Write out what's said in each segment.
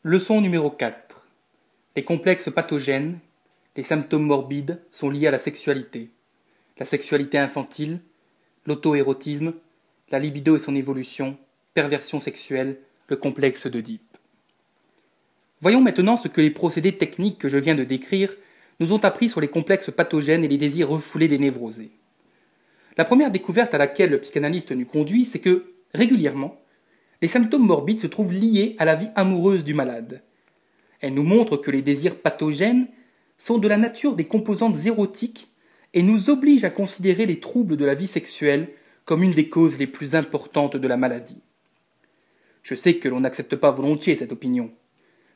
Leçon numéro 4. Les complexes pathogènes, les symptômes morbides sont liés à la sexualité infantile, l'auto-érotisme, la libido et son évolution, perversion sexuelle, le complexe d'Oedipe. Voyons maintenant ce que les procédés techniques que je viens de décrire nous ont appris sur les complexes pathogènes et les désirs refoulés des névrosés. La première découverte à laquelle le psychanalyste nous conduit, c'est que, régulièrement, les symptômes morbides se trouvent liés à la vie amoureuse du malade. Elle nous montre que les désirs pathogènes sont de la nature des composantes érotiques et nous obligent à considérer les troubles de la vie sexuelle comme une des causes les plus importantes de la maladie. Je sais que l'on n'accepte pas volontiers cette opinion.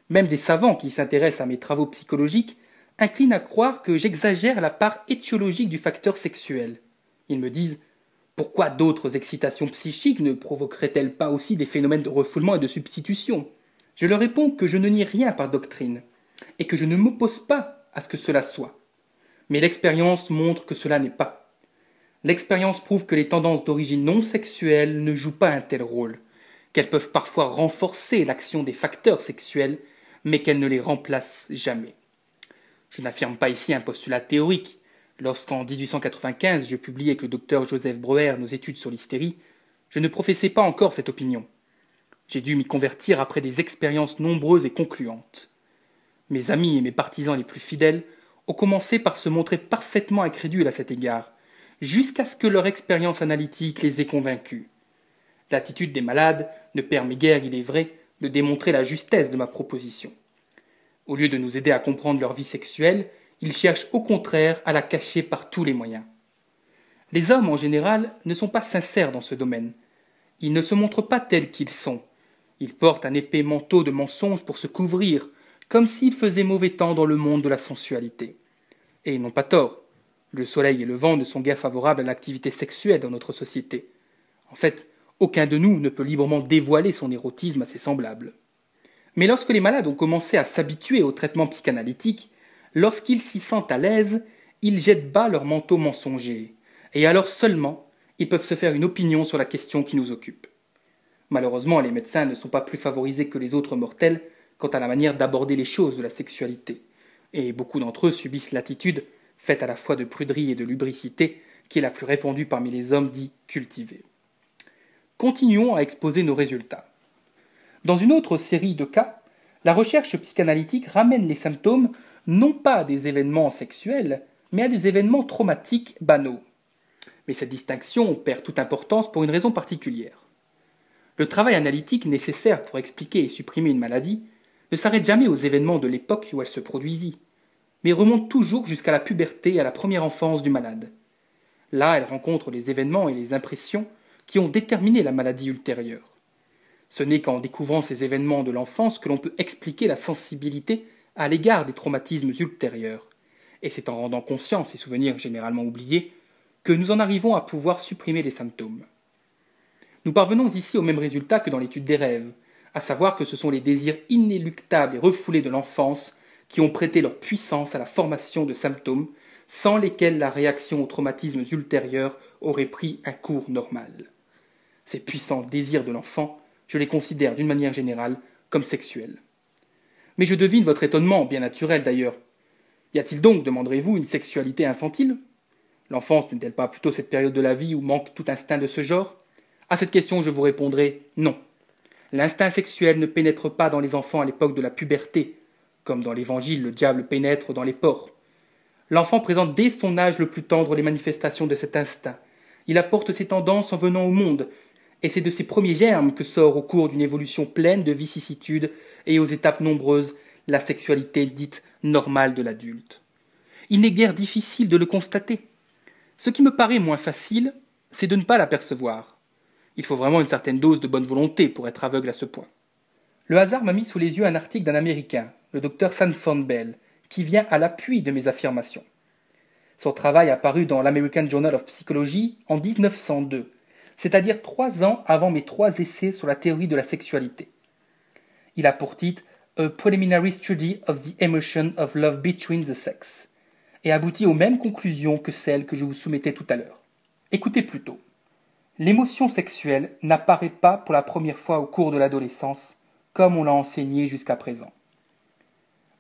Même des savants qui s'intéressent à mes travaux psychologiques inclinent à croire que j'exagère la part étiologique du facteur sexuel. Ils me disent « Pourquoi d'autres excitations psychiques ne provoqueraient-elles pas aussi des phénomènes de refoulement et de substitution ?» Je leur réponds que je ne nie rien par doctrine, et que je ne m'oppose pas à ce que cela soit. Mais l'expérience montre que cela n'est pas. L'expérience prouve que les tendances d'origine non sexuelle ne jouent pas un tel rôle, qu'elles peuvent parfois renforcer l'action des facteurs sexuels, mais qu'elles ne les remplacent jamais. Je n'affirme pas ici un postulat théorique. Lorsqu'en 1895 je publiais avec le docteur Joseph Breuer nos études sur l'hystérie, je ne professais pas encore cette opinion. J'ai dû m'y convertir après des expériences nombreuses et concluantes. Mes amis et mes partisans les plus fidèles ont commencé par se montrer parfaitement incrédules à cet égard, jusqu'à ce que leur expérience analytique les ait convaincus. L'attitude des malades ne permet guère, il est vrai, de démontrer la justesse de ma proposition. Au lieu de nous aider à comprendre leur vie sexuelle, ils cherchent au contraire à la cacher par tous les moyens. Les hommes, en général, ne sont pas sincères dans ce domaine. Ils ne se montrent pas tels qu'ils sont. Ils portent un épais manteau de mensonges pour se couvrir, comme s'il faisait mauvais temps dans le monde de la sensualité. Et ils n'ont pas tort. Le soleil et le vent ne sont guère favorables à l'activité sexuelle dans notre société. En fait, aucun de nous ne peut librement dévoiler son érotisme à ses semblables. Mais lorsque les malades ont commencé à s'habituer au traitement psychanalytique, lorsqu'ils s'y sentent à l'aise, ils jettent bas leur manteau mensonger, et alors seulement ils peuvent se faire une opinion sur la question qui nous occupe. Malheureusement, les médecins ne sont pas plus favorisés que les autres mortels quant à la manière d'aborder les choses de la sexualité, et beaucoup d'entre eux subissent l'attitude, faite à la fois de pruderie et de lubricité, qui est la plus répandue parmi les hommes dits cultivés. Continuons à exposer nos résultats. Dans une autre série de cas, la recherche psychanalytique ramène les symptômes non pas à des événements sexuels, mais à des événements traumatiques banaux. Mais cette distinction perd toute importance pour une raison particulière. Le travail analytique nécessaire pour expliquer et supprimer une maladie ne s'arrête jamais aux événements de l'époque où elle se produisit, mais remonte toujours jusqu'à la puberté et à la première enfance du malade. Là, elle rencontre les événements et les impressions qui ont déterminé la maladie ultérieure. Ce n'est qu'en découvrant ces événements de l'enfance que l'on peut expliquer la sensibilité à l'égard des traumatismes ultérieurs, et c'est en rendant conscience ces souvenirs généralement oubliés que nous en arrivons à pouvoir supprimer les symptômes. Nous parvenons ici au même résultat que dans l'étude des rêves, à savoir que ce sont les désirs inéluctables et refoulés de l'enfance qui ont prêté leur puissance à la formation de symptômes sans lesquels la réaction aux traumatismes ultérieurs aurait pris un cours normal. Ces puissants désirs de l'enfant, je les considère d'une manière générale comme sexuels. Mais je devine votre étonnement, bien naturel d'ailleurs. Y a-t-il donc, demanderez-vous, une sexualité infantile ? L'enfance n'est-elle pas plutôt cette période de la vie où manque tout instinct de ce genre ? À cette question, je vous répondrai non. L'instinct sexuel ne pénètre pas dans les enfants à l'époque de la puberté, comme dans l'Évangile le diable pénètre dans les porcs. L'enfant présente dès son âge le plus tendre les manifestations de cet instinct. Il apporte ses tendances en venant au monde, et c'est de ces premiers germes que sort au cours d'une évolution pleine de vicissitudes et aux étapes nombreuses la sexualité dite normale de l'adulte. Il n'est guère difficile de le constater. Ce qui me paraît moins facile, c'est de ne pas l'apercevoir. Il faut vraiment une certaine dose de bonne volonté pour être aveugle à ce point. Le hasard m'a mis sous les yeux un article d'un Américain, le docteur Sanford Bell, qui vient à l'appui de mes affirmations. Son travail a paru dans l'American Journal of Psychology en 1902, c'est-à-dire 3 ans avant mes 3 essais sur la théorie de la sexualité. Il a pour titre « A Preliminary Study of the Emotion of Love Between the Sex » et aboutit aux mêmes conclusions que celles que je vous soumettais tout à l'heure. Écoutez plutôt. L'émotion sexuelle n'apparaît pas pour la première fois au cours de l'adolescence, comme on l'a enseigné jusqu'à présent.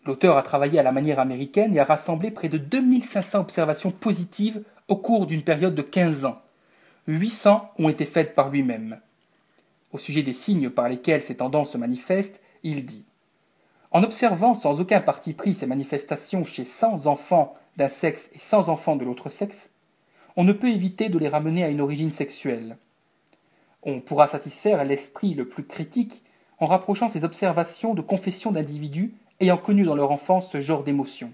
L'auteur a travaillé à la manière américaine et a rassemblé près de 2500 observations positives au cours d'une période de 15 ans. 800 ont été faites par lui-même. Au sujet des signes par lesquels ces tendances se manifestent, il dit « En observant sans aucun parti pris ces manifestations chez 100 enfants d'un sexe et 100 enfants de l'autre sexe, on ne peut éviter de les ramener à une origine sexuelle. On pourra satisfaire l'esprit le plus critique en rapprochant ces observations de confessions d'individus ayant connu dans leur enfance ce genre d'émotions,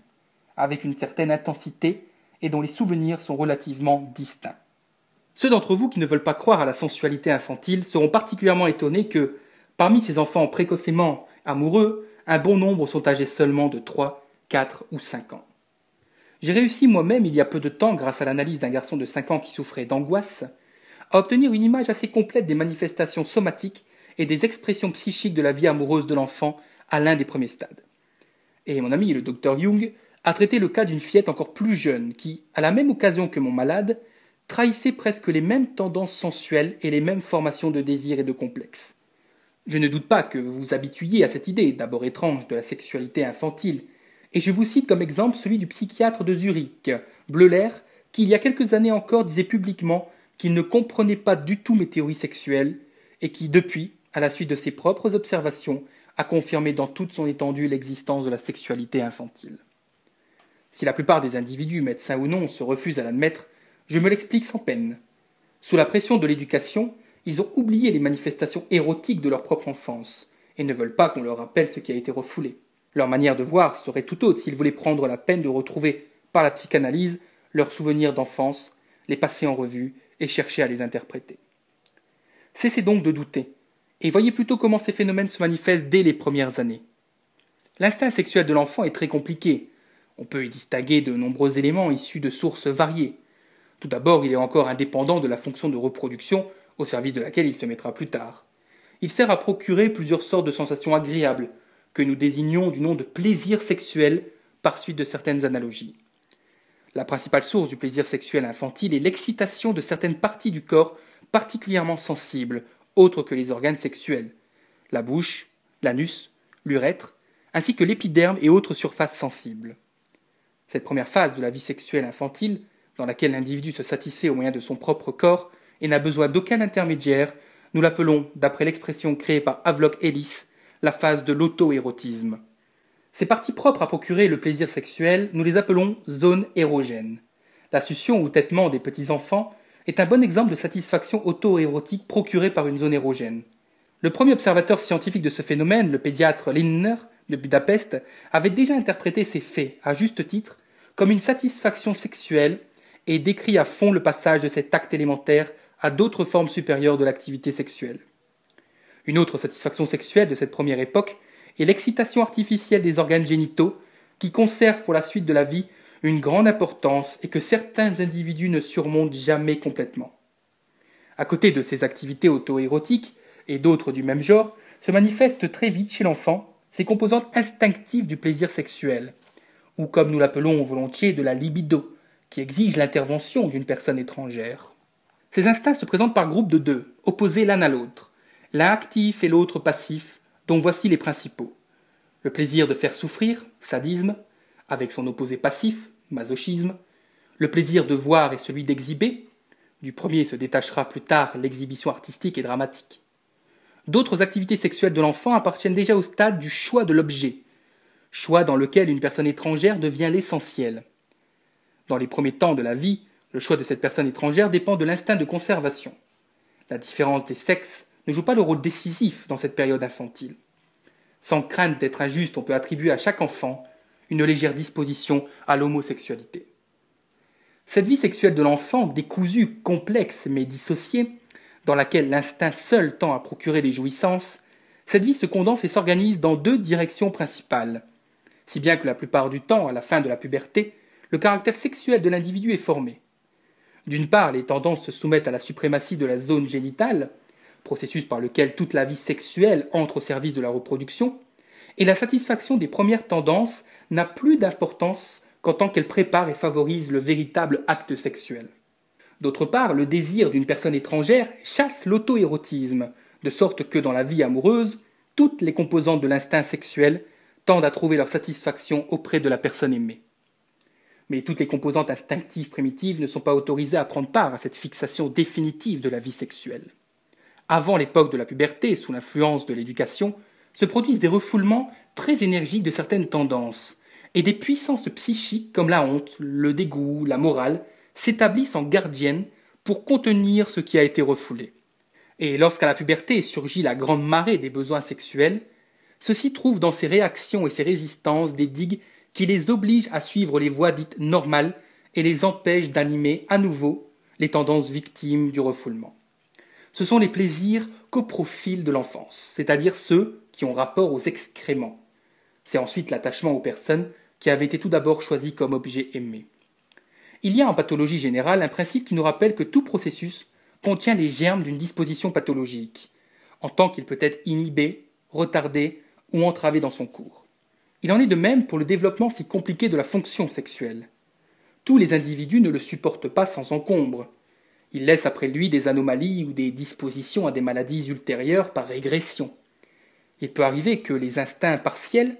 avec une certaine intensité et dont les souvenirs sont relativement distincts. Ceux d'entre vous qui ne veulent pas croire à la sensualité infantile seront particulièrement étonnés que, parmi ces enfants précocement amoureux, un bon nombre sont âgés seulement de 3, 4 ou 5 ans. J'ai réussi moi-même il y a peu de temps, grâce à l'analyse d'un garçon de 5 ans qui souffrait d'angoisse, à obtenir une image assez complète des manifestations somatiques et des expressions psychiques de la vie amoureuse de l'enfant à l'un des premiers stades. Et mon ami, le docteur Jung, a traité le cas d'une fillette encore plus jeune qui, à la même occasion que mon malade, trahissait presque les mêmes tendances sensuelles et les mêmes formations de désir et de complexe. Je ne doute pas que vous vous habituiez à cette idée, d'abord étrange, de la sexualité infantile, et je vous cite comme exemple celui du psychiatre de Zurich, Bleuler, qui il y a quelques années encore disait publiquement qu'il ne comprenait pas du tout mes théories sexuelles, et qui, depuis, à la suite de ses propres observations, a confirmé dans toute son étendue l'existence de la sexualité infantile. Si la plupart des individus, médecins ou non, se refusent à l'admettre, je me l'explique sans peine. Sous la pression de l'éducation, ils ont oublié les manifestations érotiques de leur propre enfance, et ne veulent pas qu'on leur rappelle ce qui a été refoulé. Leur manière de voir serait tout autre s'ils voulaient prendre la peine de retrouver, par la psychanalyse, leurs souvenirs d'enfance, les passer en revue et chercher à les interpréter. Cessez donc de douter, et voyez plutôt comment ces phénomènes se manifestent dès les premières années. L'instinct sexuel de l'enfant est très compliqué. On peut y distinguer de nombreux éléments issus de sources variées. Tout d'abord, il est encore indépendant de la fonction de reproduction au service de laquelle il se mettra plus tard. Il sert à procurer plusieurs sortes de sensations agréables, que nous désignons du nom de plaisir sexuel par suite de certaines analogies. La principale source du plaisir sexuel infantile est l'excitation de certaines parties du corps particulièrement sensibles, autres que les organes sexuels, la bouche, l'anus, l'urètre, ainsi que l'épiderme et autres surfaces sensibles. Cette première phase de la vie sexuelle infantile, dans laquelle l'individu se satisfait au moyen de son propre corps et n'a besoin d'aucun intermédiaire, nous l'appelons, d'après l'expression créée par Havelock Ellis, la phase de l'auto-érotisme. Ces parties propres à procurer le plaisir sexuel, nous les appelons zones érogènes. La succion ou têtement des petits enfants est un bon exemple de satisfaction auto-érotique procurée par une zone érogène. Le premier observateur scientifique de ce phénomène, le pédiatre Lindner de Budapest, avait déjà interprété ces faits, à juste titre, comme une satisfaction sexuelle et décrit à fond le passage de cet acte élémentaire à d'autres formes supérieures de l'activité sexuelle. Une autre satisfaction sexuelle de cette première époque est l'excitation artificielle des organes génitaux qui conserve pour la suite de la vie une grande importance et que certains individus ne surmontent jamais complètement. À côté de ces activités auto-érotiques et d'autres du même genre, se manifestent très vite chez l'enfant ces composantes instinctives du plaisir sexuel, ou comme nous l'appelons volontiers de la libido, qui exige l'intervention d'une personne étrangère. Ces instincts se présentent par groupes de deux, opposés l'un à l'autre, l'un actif et l'autre passif, dont voici les principaux. Le plaisir de faire souffrir, sadisme, avec son opposé passif, masochisme. Le plaisir de voir et celui d'exhiber. Du premier se détachera plus tard l'exhibition artistique et dramatique. D'autres activités sexuelles de l'enfant appartiennent déjà au stade du choix de l'objet, choix dans lequel une personne étrangère devient l'essentiel. Dans les premiers temps de la vie, le choix de cette personne étrangère dépend de l'instinct de conservation. La différence des sexes ne joue pas le rôle décisif dans cette période infantile. Sans crainte d'être injuste, on peut attribuer à chaque enfant une légère disposition à l'homosexualité. Cette vie sexuelle de l'enfant, décousue, complexe mais dissociée, dans laquelle l'instinct seul tend à procurer des jouissances, cette vie se condense et s'organise dans deux directions principales, si bien que la plupart du temps, à la fin de la puberté, le caractère sexuel de l'individu est formé. D'une part, les tendances se soumettent à la suprématie de la zone génitale, processus par lequel toute la vie sexuelle entre au service de la reproduction, et la satisfaction des premières tendances n'a plus d'importance qu'en tant qu'elle prépare et favorise le véritable acte sexuel. D'autre part, le désir d'une personne étrangère chasse l'auto-érotisme, de sorte que dans la vie amoureuse, toutes les composantes de l'instinct sexuel tendent à trouver leur satisfaction auprès de la personne aimée. Mais toutes les composantes instinctives primitives ne sont pas autorisées à prendre part à cette fixation définitive de la vie sexuelle. Avant l'époque de la puberté, sous l'influence de l'éducation, se produisent des refoulements très énergiques de certaines tendances, et des puissances psychiques comme la honte, le dégoût, la morale, s'établissent en gardiennes pour contenir ce qui a été refoulé. Et lorsqu'à la puberté surgit la grande marée des besoins sexuels, ceux-ci trouvent dans ces réactions et ces résistances des digues qui les obligent à suivre les voies dites normales et les empêchent d'animer à nouveau les tendances victimes du refoulement. Ce sont les plaisirs coprophiles de l'enfance, c'est-à-dire ceux qui ont rapport aux excréments. C'est ensuite l'attachement aux personnes qui avaient été tout d'abord choisies comme objets aimés. Il y a en pathologie générale un principe qui nous rappelle que tout processus contient les germes d'une disposition pathologique, en tant qu'il peut être inhibé, retardé ou entravé dans son cours. Il en est de même pour le développement si compliqué de la fonction sexuelle. Tous les individus ne le supportent pas sans encombre. Il laisse après lui des anomalies ou des dispositions à des maladies ultérieures par régression. Il peut arriver que les instincts partiels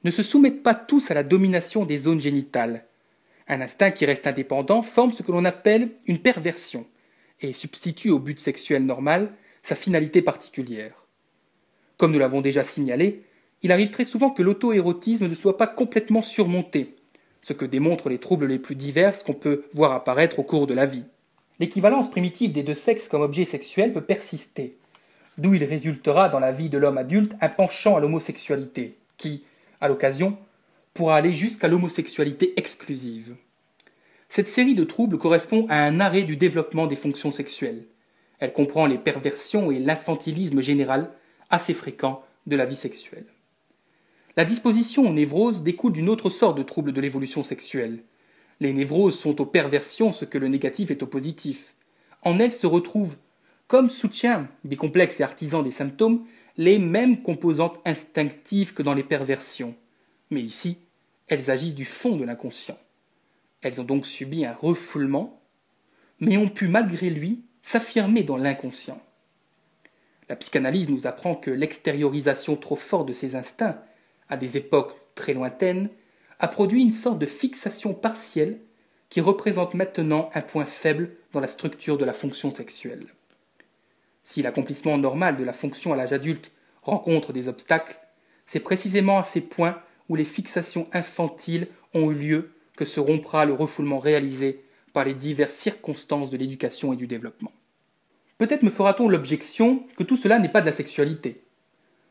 ne se soumettent pas tous à la domination des zones génitales. Un instinct qui reste indépendant forme ce que l'on appelle une perversion et substitue au but sexuel normal sa finalité particulière. Comme nous l'avons déjà signalé, il arrive très souvent que l'auto-érotisme ne soit pas complètement surmonté, ce que démontrent les troubles les plus divers qu'on peut voir apparaître au cours de la vie. L'équivalence primitive des deux sexes comme objet sexuel peut persister, d'où il résultera dans la vie de l'homme adulte un penchant à l'homosexualité, qui, à l'occasion, pourra aller jusqu'à l'homosexualité exclusive. Cette série de troubles correspond à un arrêt du développement des fonctions sexuelles. Elle comprend les perversions et l'infantilisme général, assez fréquent, de la vie sexuelle. La disposition aux névroses découle d'une autre sorte de trouble de l'évolution sexuelle. Les névroses sont aux perversions ce que le négatif est au positif. En elles se retrouvent, comme soutien des complexes et artisans des symptômes, les mêmes composantes instinctives que dans les perversions. Mais ici, elles agissent du fond de l'inconscient. Elles ont donc subi un refoulement, mais ont pu malgré lui s'affirmer dans l'inconscient. La psychanalyse nous apprend que l'extériorisation trop forte de ces instincts, à des époques très lointaines, a produit une sorte de fixation partielle qui représente maintenant un point faible dans la structure de la fonction sexuelle. Si l'accomplissement normal de la fonction à l'âge adulte rencontre des obstacles, c'est précisément à ces points où les fixations infantiles ont eu lieu que se rompra le refoulement réalisé par les diverses circonstances de l'éducation et du développement. Peut-être me fera-t-on l'objection que tout cela n'est pas de la sexualité.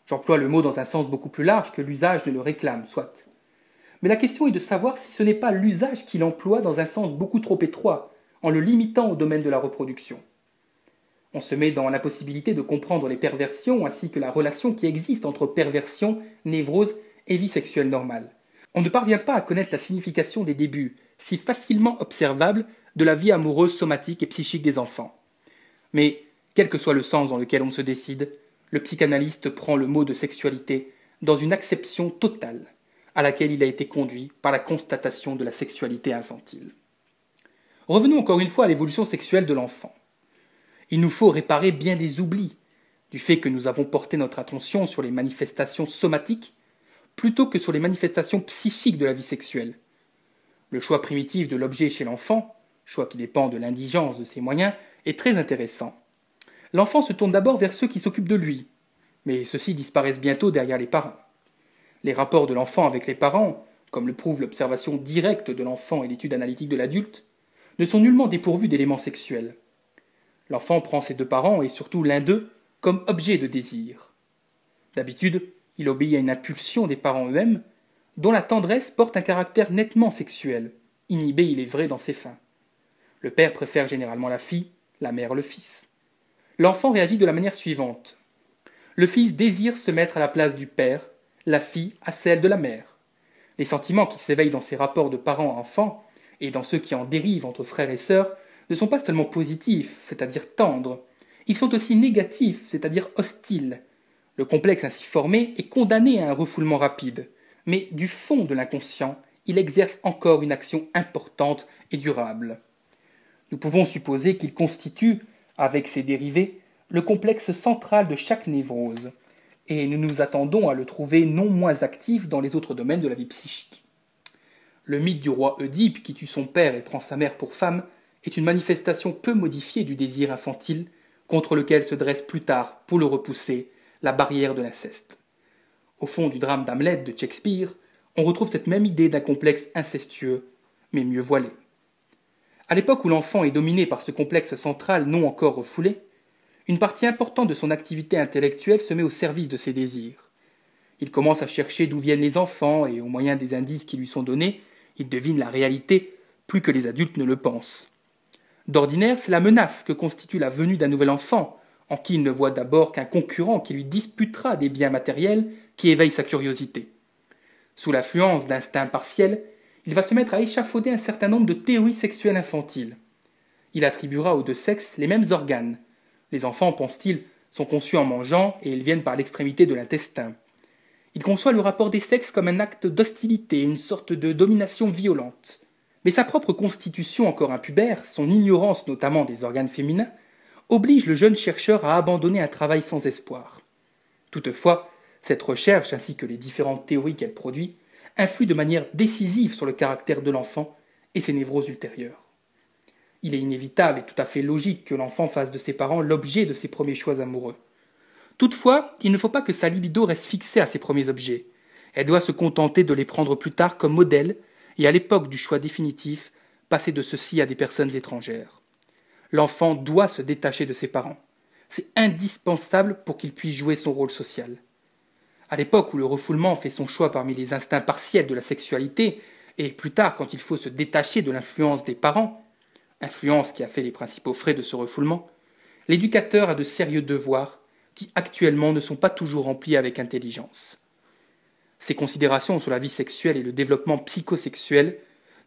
J'emploie le mot dans un sens beaucoup plus large que l'usage ne le réclame, soit. Mais la question est de savoir si ce n'est pas l'usage qu'il emploie dans un sens beaucoup trop étroit, en le limitant au domaine de la reproduction. On se met dans l'impossibilité de comprendre les perversions ainsi que la relation qui existe entre perversion, névrose et vie sexuelle normale. On ne parvient pas à connaître la signification des débuts, si facilement observables, de la vie amoureuse somatique et psychique des enfants. Mais, quel que soit le sens dans lequel on se décide, le psychanalyste prend le mot de sexualité dans une acception totale, à laquelle il a été conduit par la constatation de la sexualité infantile. Revenons encore une fois à l'évolution sexuelle de l'enfant. Il nous faut réparer bien des oublis, du fait que nous avons porté notre attention sur les manifestations somatiques plutôt que sur les manifestations psychiques de la vie sexuelle. Le choix primitif de l'objet chez l'enfant, choix qui dépend de l'indigence de ses moyens, est très intéressant. L'enfant se tourne d'abord vers ceux qui s'occupent de lui, mais ceux-ci disparaissent bientôt derrière les parents. Les rapports de l'enfant avec les parents, comme le prouve l'observation directe de l'enfant et l'étude analytique de l'adulte, ne sont nullement dépourvus d'éléments sexuels. L'enfant prend ses deux parents, et surtout l'un d'eux, comme objet de désir. D'habitude, il obéit à une impulsion des parents eux-mêmes, dont la tendresse porte un caractère nettement sexuel, inhibé il est vrai dans ses fins. Le père préfère généralement la fille, la mère le fils. L'enfant réagit de la manière suivante. Le fils désire se mettre à la place du père, la fille à celle de la mère. Les sentiments qui s'éveillent dans ces rapports de parents à enfants, et dans ceux qui en dérivent entre frères et sœurs, ne sont pas seulement positifs, c'est-à-dire tendres, ils sont aussi négatifs, c'est-à-dire hostiles. Le complexe ainsi formé est condamné à un refoulement rapide, mais du fond de l'inconscient, il exerce encore une action importante et durable. Nous pouvons supposer qu'il constitue, avec ses dérivés, le complexe central de chaque névrose, et nous nous attendons à le trouver non moins actif dans les autres domaines de la vie psychique. Le mythe du roi Oedipe qui tue son père et prend sa mère pour femme est une manifestation peu modifiée du désir infantile contre lequel se dresse plus tard, pour le repousser, la barrière de l'inceste. Au fond du drame d'Hamlet de Shakespeare, on retrouve cette même idée d'un complexe incestueux, mais mieux voilé. À l'époque où l'enfant est dominé par ce complexe central non encore refoulé, une partie importante de son activité intellectuelle se met au service de ses désirs. Il commence à chercher d'où viennent les enfants et, au moyen des indices qui lui sont donnés, il devine la réalité plus que les adultes ne le pensent. D'ordinaire, c'est la menace que constitue la venue d'un nouvel enfant, en qui il ne voit d'abord qu'un concurrent qui lui disputera des biens matériels qui éveille sa curiosité. Sous l'influence d'instincts partiels, il va se mettre à échafauder un certain nombre de théories sexuelles infantiles. Il attribuera aux deux sexes les mêmes organes. Les enfants, pense-t-il, sont conçus en mangeant et ils viennent par l'extrémité de l'intestin. Il conçoit le rapport des sexes comme un acte d'hostilité, une sorte de domination violente. Mais sa propre constitution encore impubère, son ignorance notamment des organes féminins, oblige le jeune chercheur à abandonner un travail sans espoir. Toutefois, cette recherche, ainsi que les différentes théories qu'elle produit, influent de manière décisive sur le caractère de l'enfant et ses névroses ultérieures. Il est inévitable et tout à fait logique que l'enfant fasse de ses parents l'objet de ses premiers choix amoureux. Toutefois, il ne faut pas que sa libido reste fixée à ses premiers objets. Elle doit se contenter de les prendre plus tard comme modèle et, à l'époque du choix définitif, passer de ceux-ci à des personnes étrangères. L'enfant doit se détacher de ses parents. C'est indispensable pour qu'il puisse jouer son rôle social. À l'époque où le refoulement fait son choix parmi les instincts partiels de la sexualité, et plus tard quand il faut se détacher de l'influence des parents, influence qui a fait les principaux frais de ce refoulement, l'éducateur a de sérieux devoirs qui actuellement ne sont pas toujours remplis avec intelligence. Ces considérations sur la vie sexuelle et le développement psychosexuel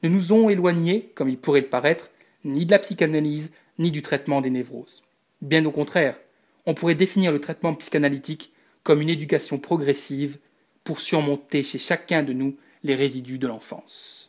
ne nous ont éloignés, comme il pourrait le paraître, ni de la psychanalyse, ni du traitement des névroses. Bien au contraire, on pourrait définir le traitement psychanalytique comme une éducation progressive pour surmonter chez chacun de nous les résidus de l'enfance.